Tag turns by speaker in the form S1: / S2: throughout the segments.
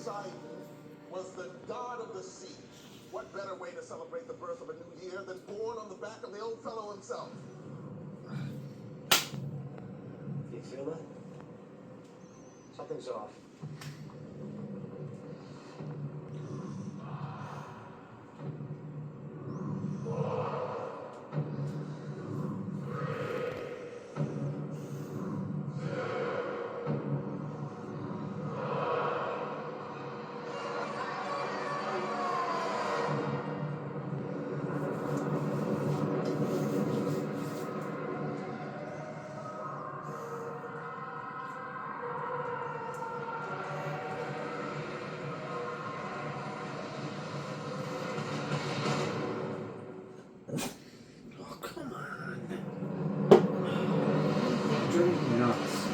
S1: Poseidon was the god of the sea. What better way to celebrate the birth of a new year than born on the back of the old fellow himself?
S2: You feel that? Something's off.
S3: Oh, come on. You're driving me nuts.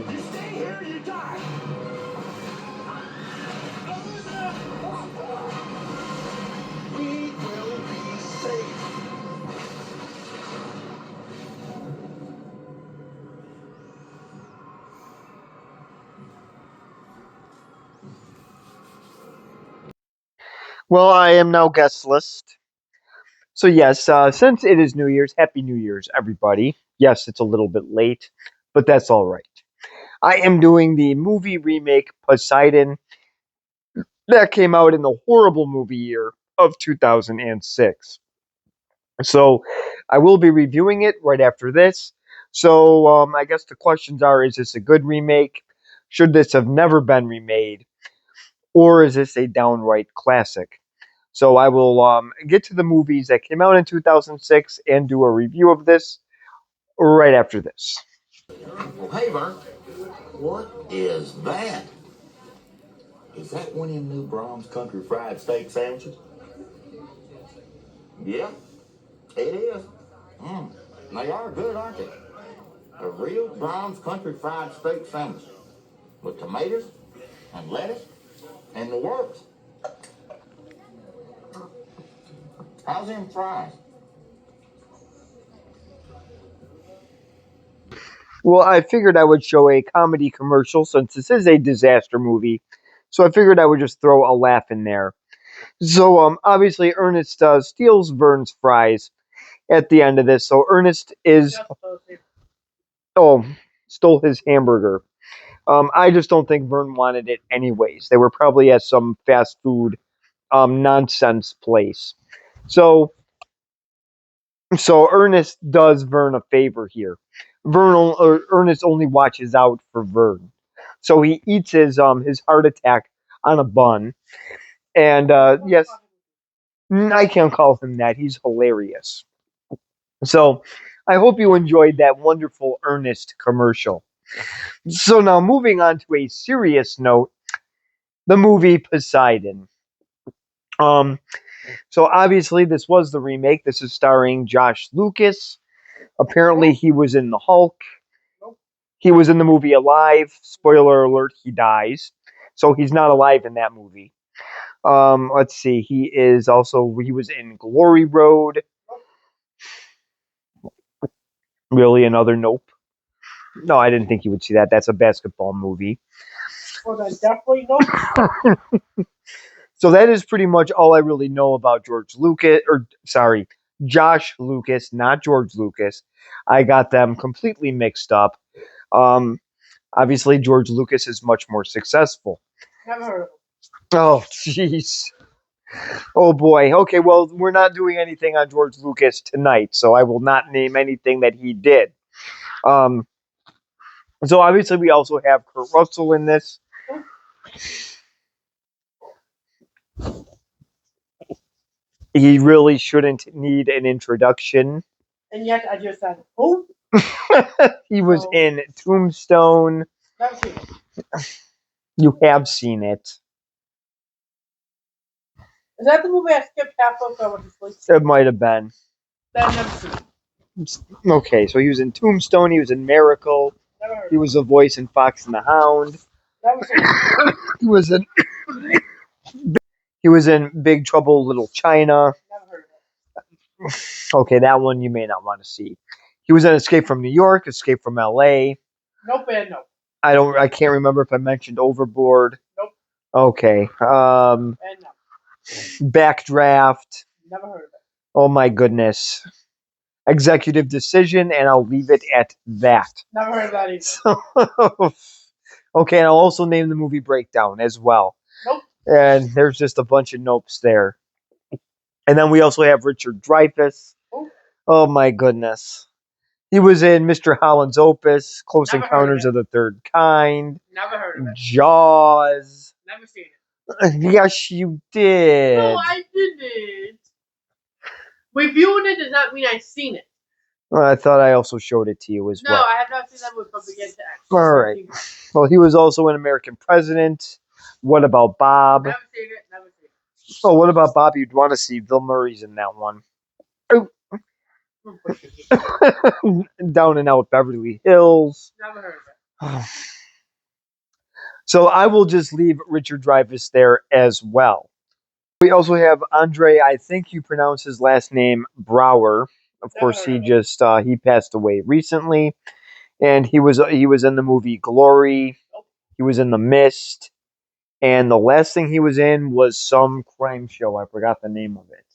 S1: You stay here or you die! We will be safe.
S4: Well, I am now guest list. So yes, since it is New Year's, Happy New Year's, everybody. Yes, it's a little bit late, but that's all right. I am doing the movie remake Poseidon that came out in the horrible movie year of 2006. So I will be reviewing it right after this. So I guess the questions are: is this a good remake? Should this have never been remade? Or is this a downright classic? So I will get to the movies that came out in 2006 and do a review of this right after this.
S1: Well, hey, Vern. What is that? Is that one of them new Brahms Country Fried Steak sandwiches? Yeah, it is. They are good, aren't they? A real Brahms Country Fried Steak sandwich with tomatoes and lettuce and the works. How's them fries?
S4: Well, I figured I would show a comedy commercial since this is a disaster movie. So I figured I would just throw a laugh in there. So obviously Ernest steals Vern's fries at the end of this. So Ernest is oh stole his hamburger. I just don't think Vern wanted it anyways. They were probably at some fast food nonsense place. So Ernest does Vern a favor here. Ernest only watches out for Vern. So he eats his heart attack on a bun. And yes, I can't call him that. He's hilarious. So I hope you enjoyed that wonderful Ernest commercial. So now moving on to a serious note, the movie Poseidon. Um, so obviously this was the remake. This is starring Josh Lucas. Apparently he was in the Hulk. He was in the movie Alive. Spoiler alert: he dies. So he's not alive in that movie. Let's see. He was in Glory Road. Really, another nope. No, I didn't think you would see that. That's a basketball movie.
S5: Well, then definitely no.
S4: So that is pretty much all I really know about Josh Lucas, not George Lucas. I got them completely mixed up. Um, Obviously, George Lucas is much more successful.
S5: Never heard of him.
S4: Oh, jeez. Oh boy. Okay, well, we're not doing anything on George Lucas tonight, so I will not name anything that he did. Um, so obviously, we also have Kurt Russell in this. He really shouldn't need an introduction.
S5: And yet I just said, who?
S4: He was in Tombstone.
S5: Never seen it.
S4: You have seen it.
S5: Is that the movie I skipped half of so I went to sleep?
S4: It might have been.
S5: I've never seen it.
S4: Okay, so he was in Tombstone. He was in Miracle.
S5: Never heard
S4: He
S5: of
S4: was a voice in Fox and the Hound.
S5: it. Never seen it.
S4: He was in He was in Big Trouble Little China.
S5: Never heard of it.
S4: Okay, that one you may not want to see. He was in Escape from New York, Escape from L.A.
S5: Nope and nope.
S4: I can't remember if I mentioned Overboard.
S5: Nope
S4: Okay.
S5: and no.
S4: Backdraft.
S5: Never heard of it.
S4: Oh my goodness. Executive Decision, and I'll leave it at that.
S5: Never heard of that either.
S4: So, okay, and I'll also name the movie Breakdown as well.
S5: Nope.
S4: And there's just a bunch of nopes there. And then we also have Richard Dreyfuss.
S5: Oh.
S4: Oh my goodness. He was in Mr. Holland's Opus, Close
S5: Never
S4: Encounters
S5: heard
S4: of the Third Kind,
S5: Never heard of it.
S4: Jaws.
S5: Never seen it.
S4: Yes, you did.
S5: No, I didn't. Reviewing it does not mean I've seen it.
S4: Well, I thought I also showed it to you as
S5: No,
S4: well.
S5: I have not seen that movie from beginning to end.
S4: All right. Well, he was also an American President. What about Bob?
S5: Never seen it. Never seen it.
S4: Oh, what about Bob? You'd want to see Bill Murray's in that one. Down and Out Beverly Hills.
S5: Never heard of it.
S4: So I will just leave Richard Dreyfuss there as well. We also have Andre, I think you pronounce his last name Brower. Of course, he just he passed away recently, and he was in the movie Glory. He was in The Mist, and the last thing he was in was some crime show. I forgot the name of it.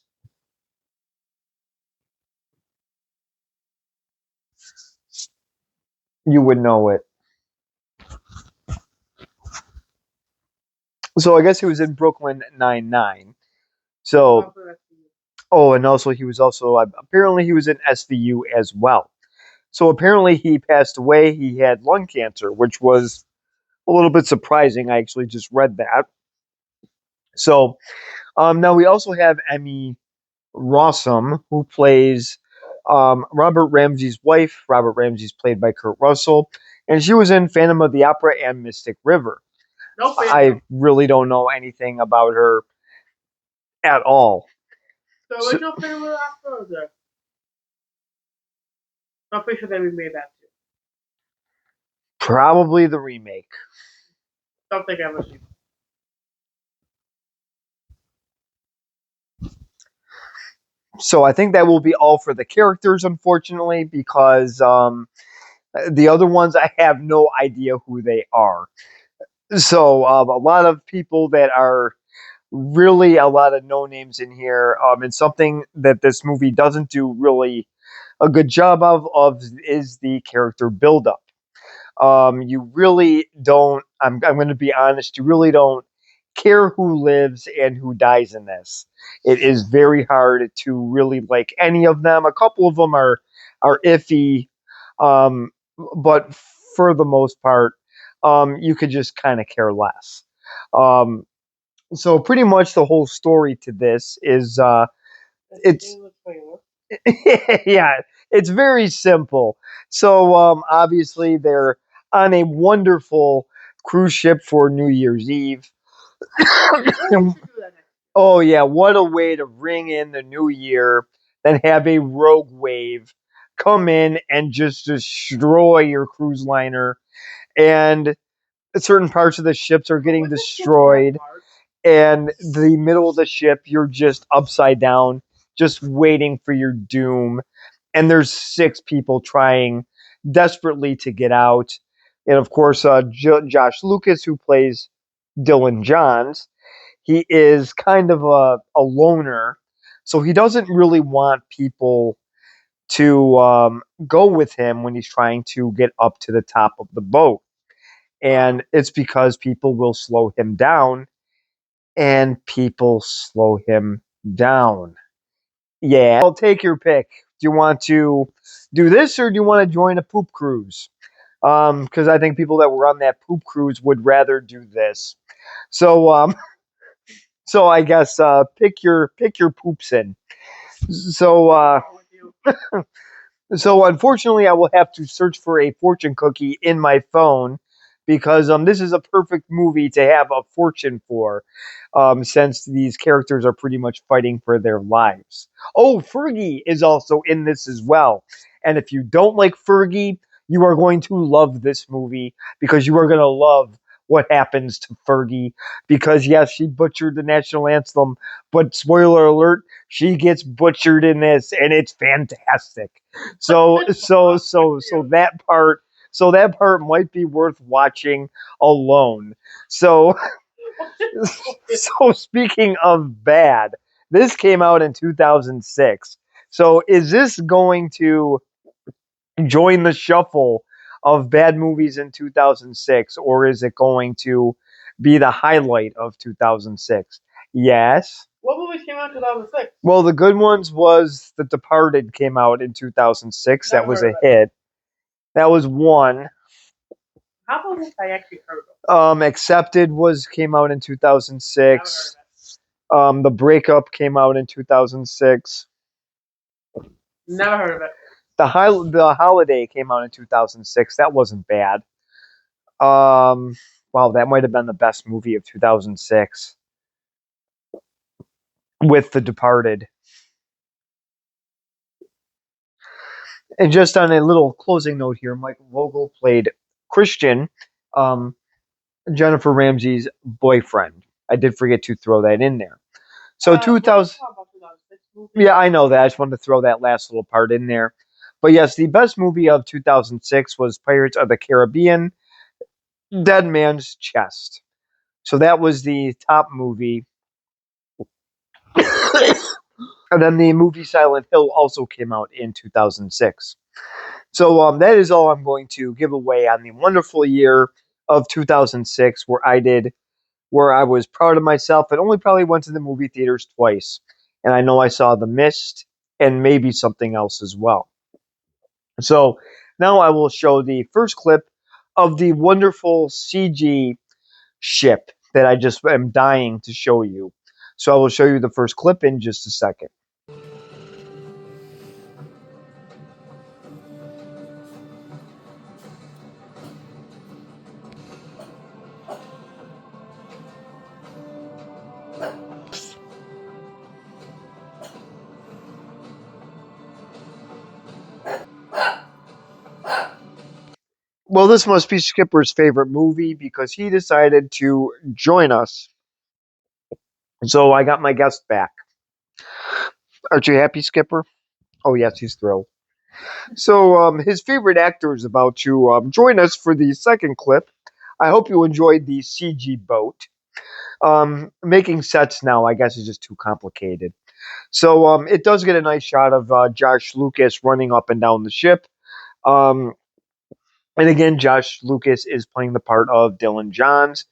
S4: You would know it. So I guess he was in Brooklyn Nine-Nine. So, oh, and also he was also apparently he was in SVU as well. So apparently he passed away. He had lung cancer, which was a little bit surprising. I actually just read that. So now we also have Emmy Rossum, who plays Robert Ramsey's wife. Robert Ramsey's played by Kurt Russell, and she was in Phantom of the Opera and Mystic River.
S5: Nope.
S4: I really don't know anything about her at all.
S5: So original Phantom of the Opera or the? I'm pretty sure they remade that too.
S4: Probably the remake.
S5: Don't think I've ever seen it.
S4: So I think that will be all for the characters, unfortunately, because the other ones I have no idea who they are. So a lot of people that are really a lot of no names in here, and something that this movie doesn't do really a good job of is the character buildup. You really don't. I'm going to be honest. You really don't care who lives and who dies in this. It is very hard to really like any of them. A couple of them are iffy, but for the most part, you could just kind of care less. So pretty much the whole story to this is it's yeah, it's very simple. So obviously they're on a wonderful cruise ship for New Year's Eve. Oh yeah, what a way to ring in the new year, then have a rogue wave come in and just destroy your cruise liner, and certain parts of the ships are getting destroyed, and the middle of the ship you're just upside down, just waiting for your doom, and there's 6 people trying desperately to get out, and of course Josh Lucas, who plays Dylan Johns, he is kind of a loner, so he doesn't really want people to go with him when he's trying to get up to the top of the boat. And it's because people will slow him down, and people slow him down. Yeah, I'll take your pick. Do you want to do this, or do you want to join a poop cruise? Because I think people that were on that poop cruise would rather do this. So, so I guess pick your poops in. So, so unfortunately, I will have to search for a fortune cookie in my phone because this is a perfect movie to have a fortune for, since these characters are pretty much fighting for their lives. Oh, Fergie is also in this as well, and if you don't like Fergie, you are going to love this movie because you are going to love what happens to Fergie because yes, she butchered the national anthem, but spoiler alert, she gets butchered in this, and it's fantastic. So that part might be worth watching alone. So so speaking of bad, this came out in 2006. So is this going to join the shuffle of bad movies in 2006, or is it going to be the highlight of 2006? Yes.
S5: What movies came out in 2006?
S4: Well, the good ones was The Departed came out in 2006. That
S5: Never
S4: was
S5: heard
S4: a
S5: of it.
S4: hit. That was one.
S5: How about this I actually heard of?
S4: Accepted was came out in
S5: Never heard
S4: 2006.
S5: of it.
S4: The Breakup came out in 2006.
S5: Never heard of it.
S4: The Holiday came out in 2006. That wasn't bad. Um, wow, that might have been the best movie of 2006 with The Departed. And just on a little closing note here, Michael Vogel played Christian, um, Jennifer Ramsey's boyfriend. I did forget to throw that in there. So
S5: What
S4: 2000,
S5: about 2006 movie?
S4: yeah, I know that. I just wanted to throw that last little part in there. But yes, the best movie of 2006 was Pirates of the Caribbean, Dead Man's Chest. So that was the top movie. And then the movie Silent Hill also came out in 2006. So that is all I'm going to give away on the wonderful year of 2006, where I was proud of myself and only probably went to the movie theaters twice. And I know I saw The Mist and maybe something else as well. So now I will show the first clip of the wonderful CG ship that I just am dying to show you. So I will show you the first clip in just a second. Well, this must be Skipper's favorite movie because he decided to join us. So I got my guest back. Aren't you happy, Skipper? Oh, yes, he's thrilled. So his favorite actor is about to join us for the second clip. I hope you enjoyed the CG boat. Making sets now, I guess, is just too complicated. So it does get a nice shot of Josh Lucas running up and down the ship. Um, and again, Josh Lucas is playing the part of Dylan Johns,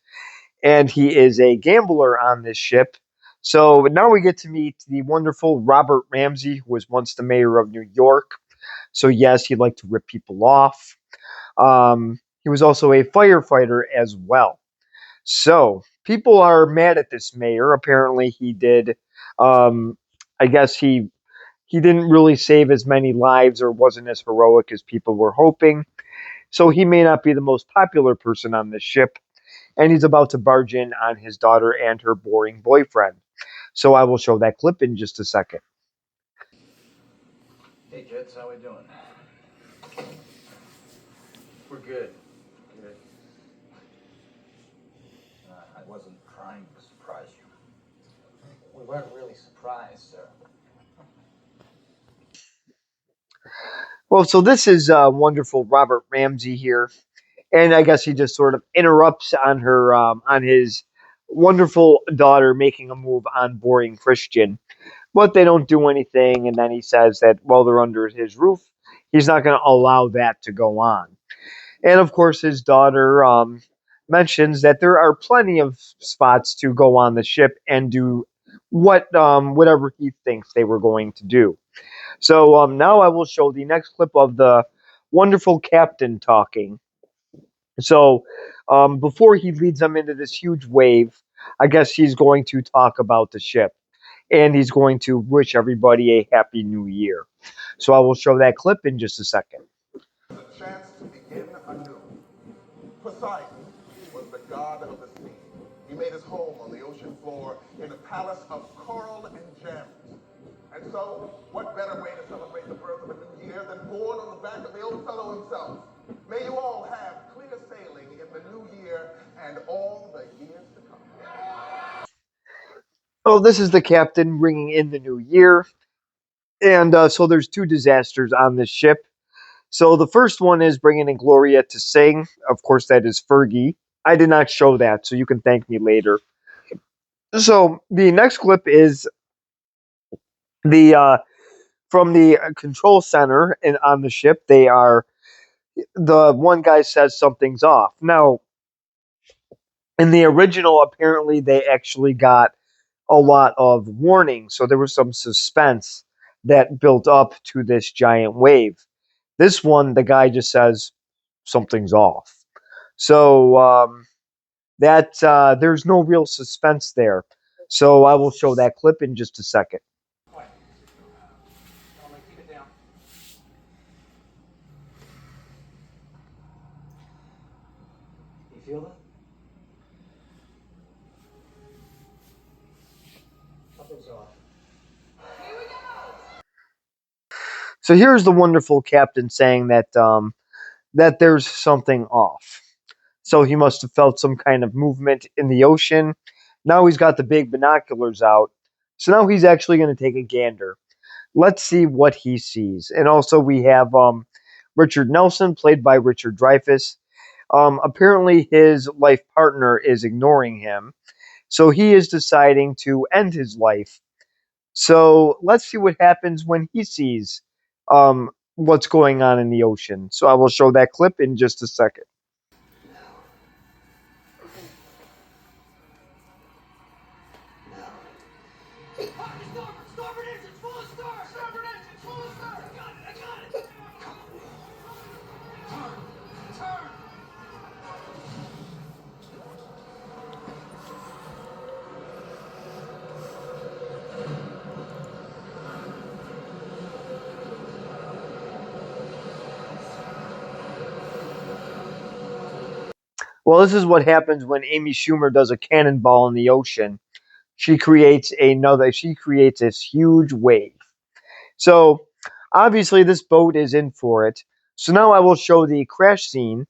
S4: and he is a gambler on this ship. So now we get to meet the wonderful Robert Ramsey, who was once the mayor of New York. So yes, he'd like to rip people off. He was also a firefighter as well. So people are mad at this mayor. Apparently, he did. I guess he didn't really save as many lives or wasn't as heroic as people were hoping. So he may not be the most popular person on this ship. And he's about to barge in on his daughter and her boring boyfriend. So I will show that clip in just a second.
S6: Hey, Jets, how we doing? We're good. Good.
S1: I wasn't trying to surprise you.
S2: We weren't really surprised, sir.
S4: Well, so this is wonderful Robert Ramsey here, and I guess he just sort of interrupts on his wonderful daughter making a move on boring Christian, but they don't do anything, and then he says that while they're under his roof, he's not going to allow that to go on. And of course, his daughter mentions that there are plenty of spots to go on the ship and do whatever he thinks they were going to do. So now I will show the next clip of the wonderful captain talking. So before he leads them into this huge wave, I guess he's going to talk about the ship and he's going to wish everybody a happy new year. So I will show that clip in just a second.
S7: A chance to begin anew. Poseidon was the god of the sea. He made his home on the ocean floor in a palace of coral and gems. And so, what better way to celebrate the birth of a new year than born on the back of the old fellow himself? May you all have clear sailing in the new year and all the years to come.
S4: Oh, this is the captain bringing in the new year. And so there's two disasters on this ship. So the first one is bringing in Gloria to sing. Of course, that is Fergie. I did not show that, so you can thank me later. So the next clip is the from the control center and on the ship. They are the one guy says something's off. Now, in the original, apparently they actually got a lot of warning, so there was some suspense that built up to this giant wave. This one, the guy just says something's off. So that there's no real suspense there. So I will show that clip in just a second.
S2: Quiet. Keep it down. You feel that? Something's off.
S4: So here's the wonderful captain saying that there's something off. So he must have felt some kind of movement in the ocean. Now he's got the big binoculars out. So now he's actually going to take a gander. Let's see what he sees. And also we have Richard Nelson, played by Richard Dreyfuss. Apparently his life partner is ignoring him. So he is deciding to end his life. So let's see what happens when he sees what's going on in the ocean. So I will show that clip in just a second. Well, this is what happens when Amy Schumer does a cannonball in the ocean. She creates this huge wave. So obviously this boat is in for it. So now I will show the crash scene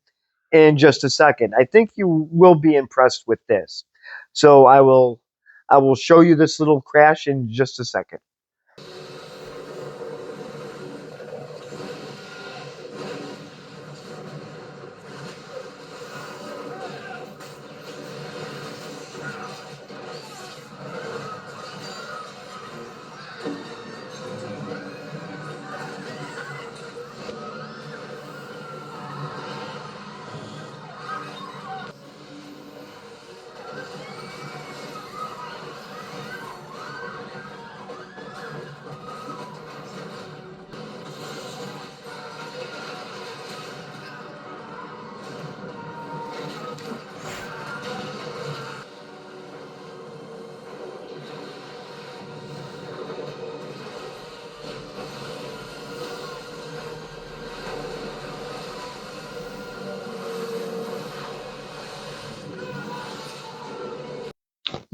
S4: in just a second. I think you will be impressed with this. So I will show you this little crash in just a second.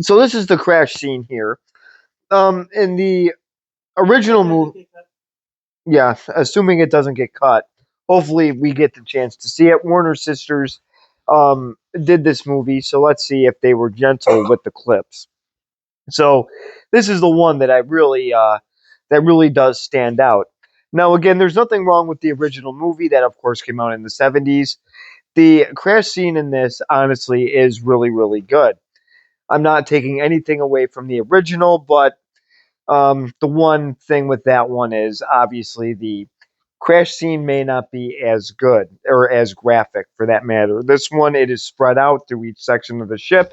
S4: So this is the crash scene here. In the original movie, yeah, assuming it doesn't get cut. Hopefully, we get the chance to see it. Warner Sisters did this movie, so let's see if they were gentle with the clips. So this is the one that really does stand out. Now, again, there's nothing wrong with the original movie that, of course, came out in the '70s. The crash scene in this, honestly, is really, really good. I'm not taking anything away from the original, but the one thing with that one is obviously the crash scene may not be as good or as graphic for that matter. This one, it is spread out through each section of the ship.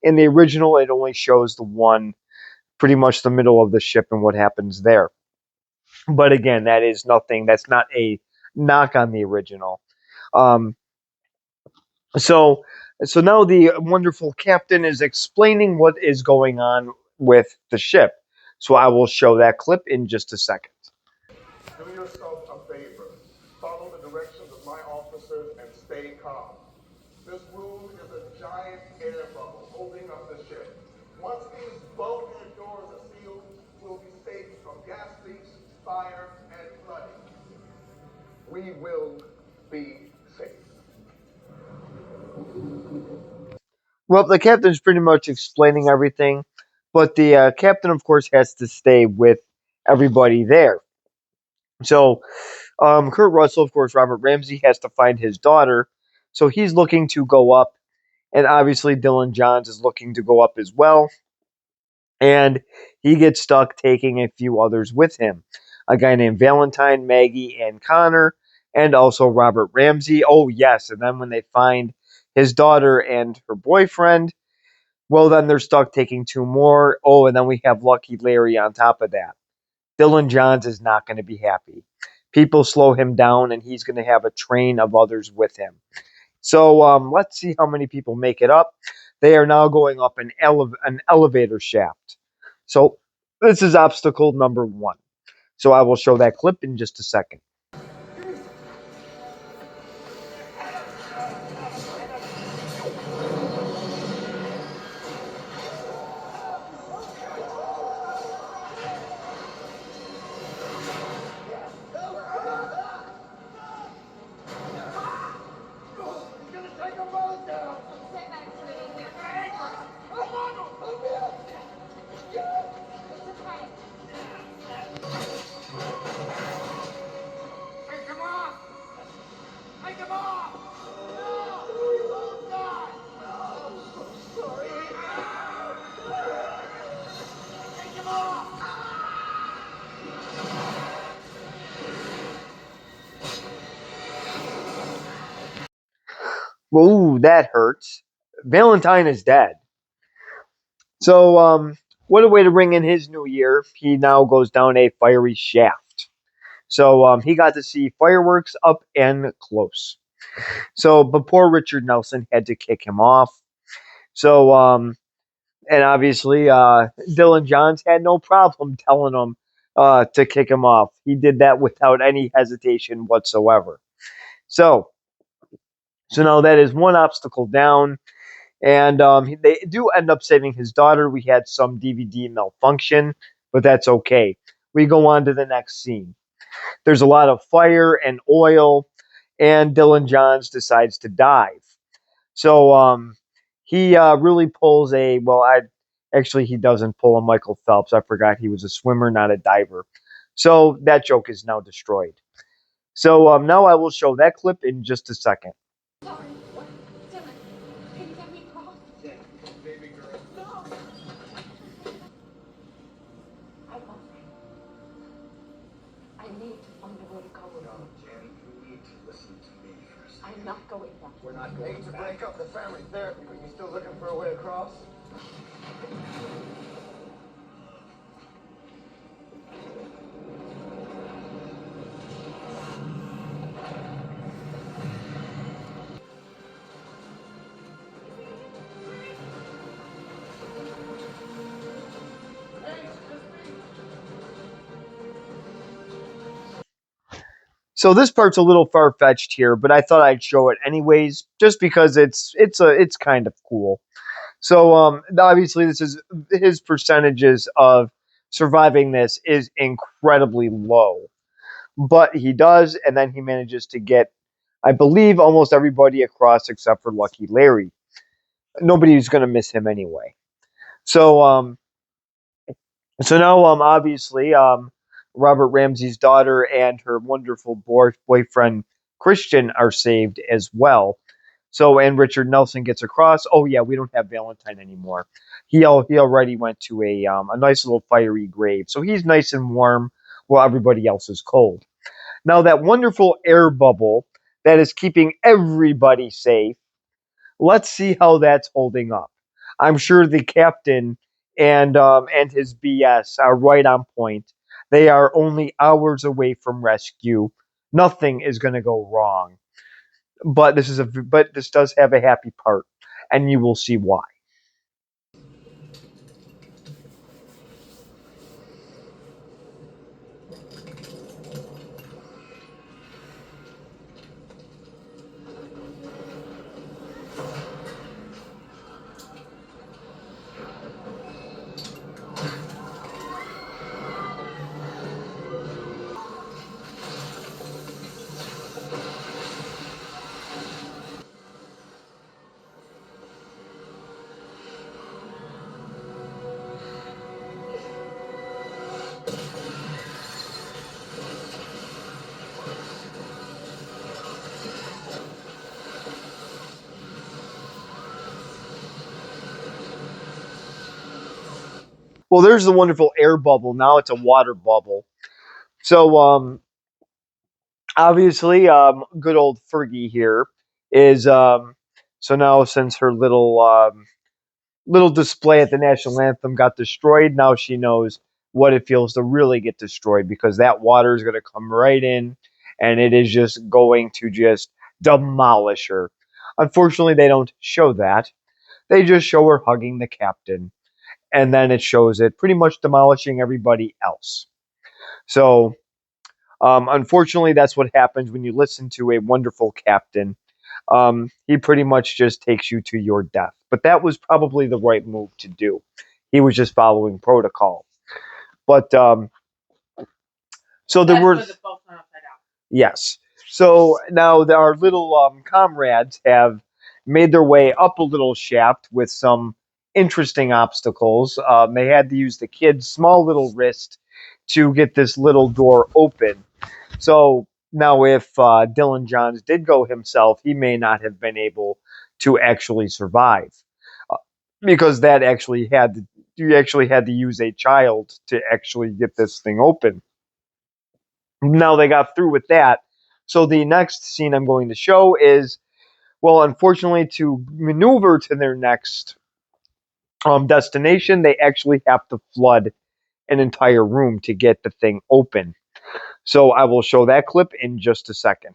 S4: In the original, it only shows the one, pretty much the middle of the ship and what happens there. But again, that is nothing, that's not a knock on the original. Um, so, so now the wonderful captain is explaining what is going on with the ship. So I will show that clip in just a second.
S7: Do yourself a favor. Follow the directions of my officers and stay calm. This room is a giant air bubble holding up the ship. Once these bulkhead doors are sealed, we'll be safe from gas leaks, fire, and flooding. We will be safe.
S4: Well, the captain's pretty much explaining everything, but the captain, of course, has to stay with everybody there. So, Kurt Russell, of course, Robert Ramsey has to find his daughter. So he's looking to go up, and obviously Dylan Johns is looking to go up as well. And he gets stuck taking a few others with him. A guy named Valentine, Maggie, and Connor, and also Robert Ramsey. Oh, yes. And then when they find his daughter and her boyfriend, well, then they're stuck taking two more. Oh, and then we have Lucky Larry on top of that. Dylan Johns is not going to be happy. People slow him down, and he's going to have a train of others with him. So let's see how many people make it up. They are now going up an elevator shaft. So this is obstacle number one. So I will show that clip in just a second. Ooh, that hurts. Valentine is dead. So what a way to bring in his new year. He now goes down a fiery shaft. So he got to see fireworks up and close. So, but poor Richard Nelson had to kick him off. So, and obviously, Dylan Johns had no problem telling him to kick him off. He did that without any hesitation whatsoever. So, so now that is one obstacle down. And they do end up saving his daughter. We had some DVD malfunction, but that's okay. We go on to the next scene. There's a lot of fire and oil, and Dylan Johns decides to dive. So he really pulls a well. I actually he doesn't pull a Michael Phelps. I forgot he was a swimmer, not a diver. So that joke is now destroyed. So now I will show that clip in just a second.
S8: I need to find a way to go with him.
S7: Jen, you need to listen to me first.
S8: I'm not going back.
S7: We're not going to break up the family therapy, but you still looking for a way across?
S4: So this part's a little far fetched here, but I thought I'd show it anyways, just because it's kind of cool. So obviously this is his percentages of surviving this is incredibly low, but he does, and then he manages to get, I believe, almost everybody across except for Lucky Larry. Nobody's going to miss him anyway. So so now obviously Robert Ramsey's daughter and her wonderful boyfriend Christian are saved as well. So and Richard Nelson gets across. Oh yeah, we don't have Valentine anymore. He already went to a nice little fiery grave, so he's nice and warm while everybody else is cold. Now that wonderful air bubble that is keeping everybody safe. Let's see how that's holding up. I'm sure the captain and his BS are right on point. They are only hours away from rescue. Nothing is going to go wrong. But this does have a happy part, and you will see why. Well, there's the wonderful air bubble. Now it's a water bubble. So obviously, good old Fergie here is so now since her little display at the national anthem got destroyed, now she knows what it feels to really get destroyed because that water is going to come right in and it is just going to just demolish her. Unfortunately, they don't show that. They just show her hugging the captain, and then it shows it pretty much demolishing everybody else. So, unfortunately, that's what happens when you listen to a wonderful captain. He pretty much just takes you to your death. But that was probably the right move to do. He was just following protocol. But so there
S5: That's
S4: were
S5: where the boat went upside down.
S4: yes. So now our little comrades have made their way up a little shaft with some interesting obstacles. They had to use the kid's small little wrist to get this little door open. So now, if Dylan Johns did go himself, he may not have been able to actually survive uh, because that actually had to, you actually had to use a child to actually get this thing open. Now they got through with that. So the next scene I'm going to show is, well, unfortunately, to maneuver to their next destination, they actually have to flood an entire room to get the thing open. So I will show that clip in just a second.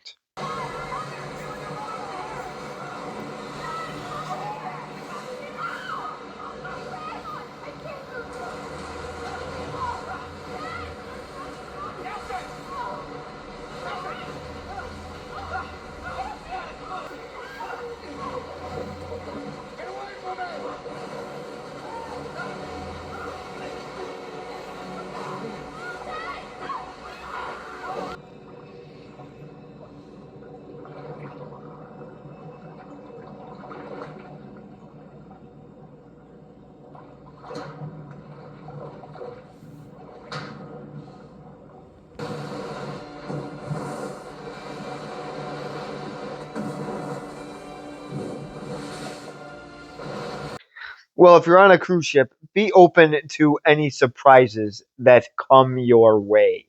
S4: Well, if you're on a cruise ship, be open to any surprises that come your way.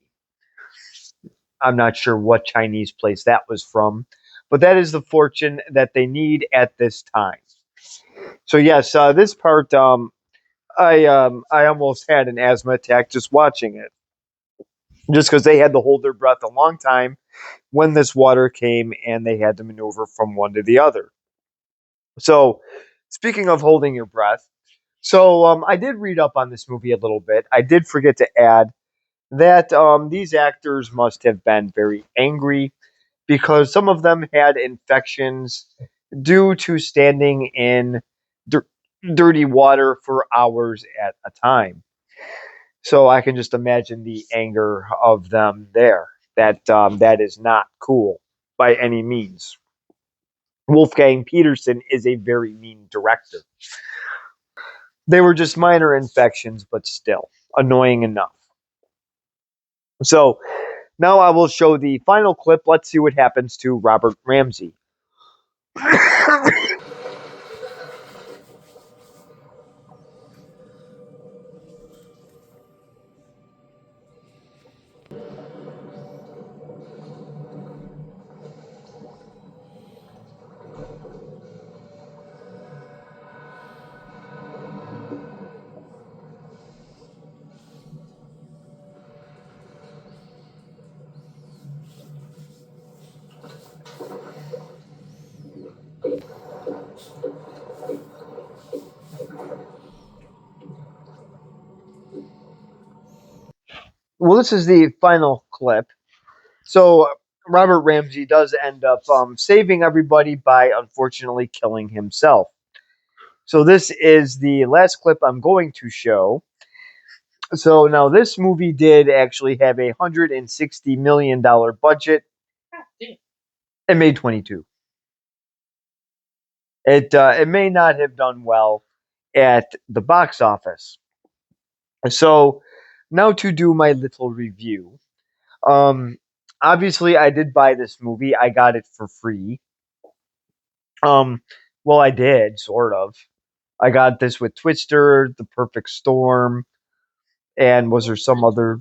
S4: I'm not sure what Chinese place that was from, but that is the fortune that they need at this time. So yes, this part, I almost had an asthma attack just watching it, just because they had to hold their breath a long time when this water came and they had to maneuver from one to the other. So, speaking of holding your breath, so I did read up on this movie a little bit. I did forget to add that these actors must have been very angry because some of them had infections due to standing in dir- dirty water for hours at a time. So I can just imagine the anger of them there. That is not cool by any means. Wolfgang Peterson is a very mean director. They were just minor infections, but still annoying enough. So now I will show the final clip. Let's see what happens to Robert Ramsey. Well, this is the final clip. So Robert Ramsey does end up saving everybody by unfortunately killing himself. So this is the last clip I'm going to show. So now this movie did actually have $160 million budget.
S5: God damn.
S4: It made 22. It may not have done well at the box office. So now to do my little review. Um, Obviously I did buy this movie. I got it for free. Um, well, I did sort of. I got this with Twister, The Perfect Storm. And was there some other?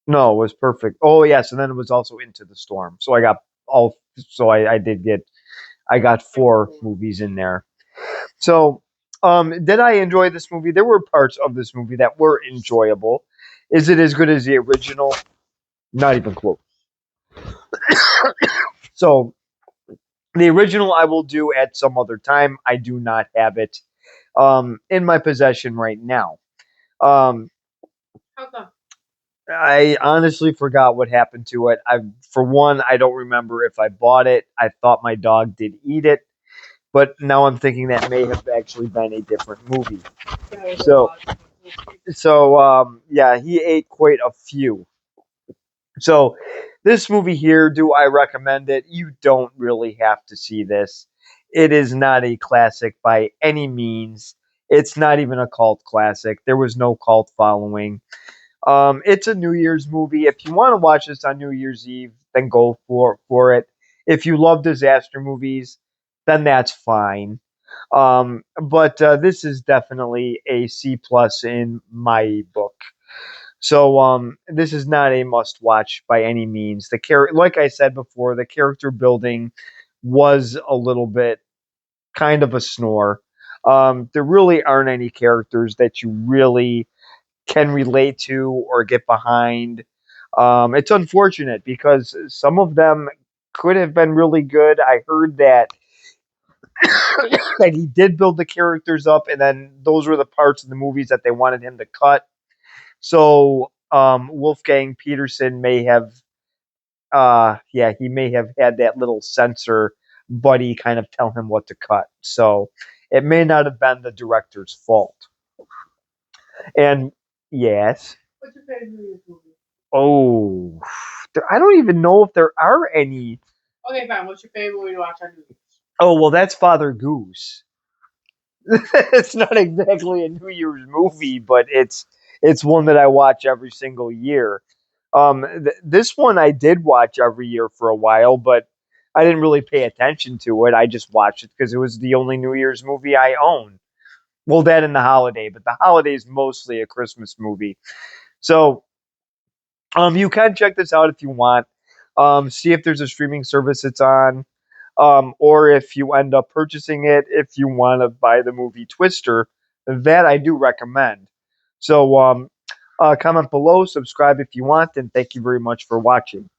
S4: No, it was perfect. Oh yes, and then it was also Into the Storm. So I got all. So I did get. I got 4 movies in there. So, did I enjoy this movie? There were parts of this movie that were enjoyable. Is it as good as the original? Not even close. So, the original I will do at some other time. I do not have it in my possession right now. Um,
S5: How come?
S4: I honestly forgot what happened to it. For one, I don't remember if I bought it. I thought my dog did eat it, but now I'm thinking that may have actually been a different movie. So, yeah, he ate quite a few. So, this movie here, do I recommend it? You don't really have to see this. It is not a classic by any means. It's not even a cult classic. There was no cult following. It's a New Year's movie. If you want to watch this on New Year's Eve, then go for it. If you love disaster movies, then that's fine. But this is definitely a C plus in my book. So this is not a must watch by any means. Like I said before, the character building was a little bit kind of a snore. There really aren't any characters that you really can relate to or get behind. It's unfortunate because some of them could have been really good. I heard that that he did build the characters up, and then those were the parts of the movies that they wanted him to cut. So Wolfgang Peterson may have, yeah, he may have had that little censor buddy kind of tell him what to cut. So it may not have been the director's fault. And yes,
S5: What's your favorite New Year's movie?
S4: oh, I don't even know if there are any.
S5: Okay, fine. What's your favorite movie to watch on New Year's?
S4: Oh, well, that's Father Goose. It's not exactly a New Year's movie, but it's one that I watch every single year. This one I did watch every year for a while, but I didn't really pay attention to it. I just watched it because it was the only New Year's movie I own. Well, that and the holiday, but the holiday is mostly a Christmas movie. So you can check this out if you want. See if there's a streaming service it's on. Or if you end up purchasing it, if you want to buy the movie Twister, that I do recommend. So comment below, subscribe if you want, and thank you very much for watching.